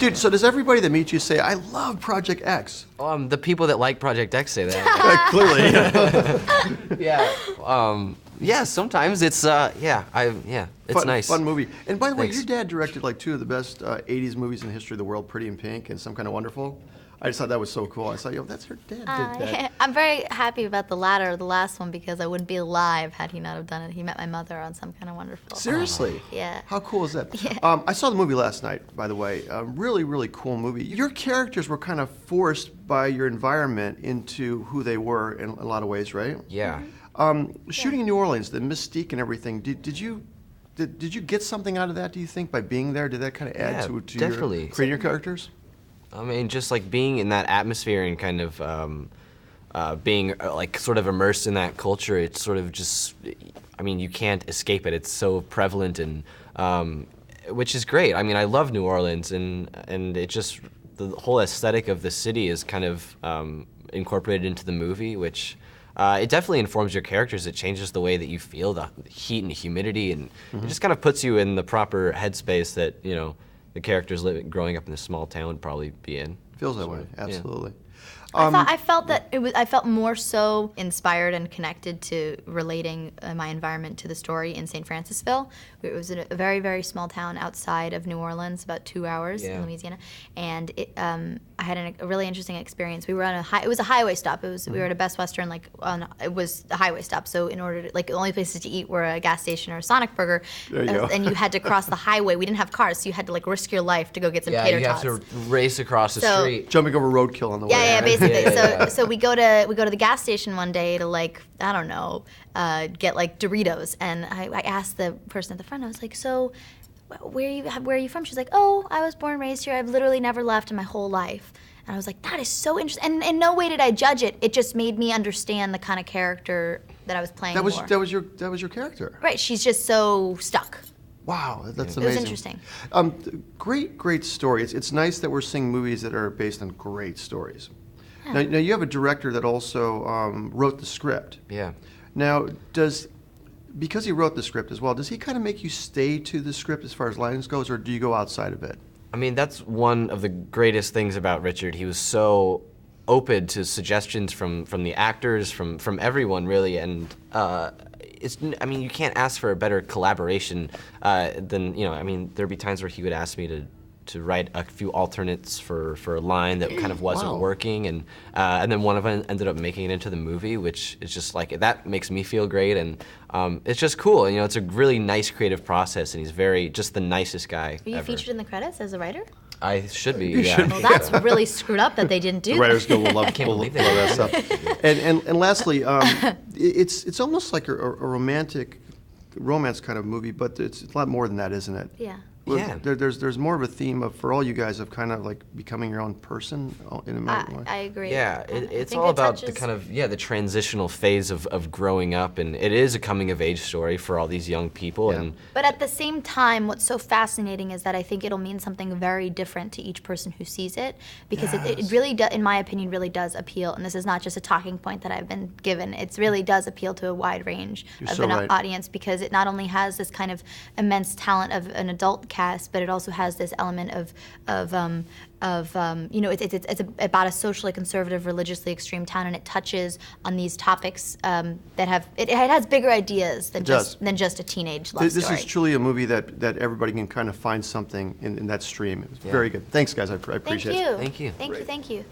Dude, so does everybody that meets you say, I love Project X? The people that like Project X say that. Clearly. Yeah, sometimes it's it's nice. Fun movie. And by the way, Thanks. your dad directed like 2 of the best 80s movies in the history of the world, Pretty in Pink and Some Kind of Wonderful. I just thought that was so cool. I thought, yo, that's her dad did that. I'm very happy about the latter, the last one, because I wouldn't be alive had he not have done it. He met my mother on Some Kind of Wonderful. Seriously? Yeah. How cool is that? Yeah. I saw the movie last night, by the way. Really, really cool movie. Your characters were kind of forced by your environment into who they were in a lot of ways, right? Yeah. Shooting in New Orleans, the mystique and everything, did you get something out of that, do you think, by being there? Did that kind of add to definitely. Your creating your characters? I mean, just like being in that atmosphere and kind of being like sort of immersed in that culture, it's sort of just, I mean, you can't escape it. It's so prevalent and, which is great. I mean, I love New Orleans and it just, the whole aesthetic of the city is kind of incorporated into the movie, which it definitely informs your characters. It changes the way that you feel, the heat and humidity, and it just kind of puts you in the proper headspace that, you know, the characters growing up in a small town would probably be in. Feels that way, absolutely. I felt that I felt more so inspired and connected to relating my environment to the story in St. Francisville. It was in a very, very small town outside of New Orleans, about 2 hours in Louisiana, and I had a really interesting experience. We were on it was a highway stop. We were at a Best Western, it was a highway stop. So in order to, the only places to eat were a gas station or a Sonic Burger, and you had to cross the highway. We didn't have cars, so you had to risk your life to go get some tater tots. Yeah, you have to race across the street. Jumping over roadkill on the way. Yeah, basically. So we go to the gas station one day to I don't know, get Doritos, and I asked the person at the front. I was like, so where are you from? She's like, oh, I was born and raised here. I've literally never left in my whole life. And I was like, that is so interesting. And in no way did I judge it. It just made me understand the kind of character that I was playing. That was your character. Right. She's just so stuck. Wow, that's amazing. It was interesting. Great story. It's nice that we're seeing movies that are based on great stories. Yeah. Now you have a director that also wrote the script. Yeah. Now, because he wrote the script as well, does he kind of make you stay to the script as far as lines goes, or do you go outside of it? I mean, that's one of the greatest things about Richard. He was so open to suggestions from the actors, from everyone really, and I mean, you can't ask for a better collaboration than, you know, I mean, there'd be times where he would ask me to write a few alternates for a line that kind of wasn't working, and then one of them ended up making it into the movie, which is just that makes me feel great, and it's just cool. And, you know, it's a really nice creative process, and he's just the nicest guy Were you ever. featured in the credits as a writer? I should be, yeah. Well, that's really screwed up that they didn't do the Writers that. Guild will love that stuff. And lastly, it's almost like a romantic romance kind of movie, but it's a lot more than that, isn't it? Yeah. Yeah. There's more of a theme for all you guys of kind of becoming your own person in a way. I agree. Yeah, it's all about the kind of, the transitional phase of growing up, and it is a coming of age story for all these young people. Yeah. But at the same time, what's so fascinating is that I think it'll mean something very different to each person who sees it, because it really, in my opinion, really does appeal, and this is not just a talking point that I've been given, it really does appeal to a wide range of an audience, because it not only has this kind of immense talent of an adult cast, but it also has this element of you know, it's about a socially conservative, religiously extreme town, and it touches on these topics that have it has bigger ideas than just a teenage love story. This is truly a movie that everybody can kind of find something in that stream. It's very good. Thanks, guys. I appreciate it. Thank you. Thank you.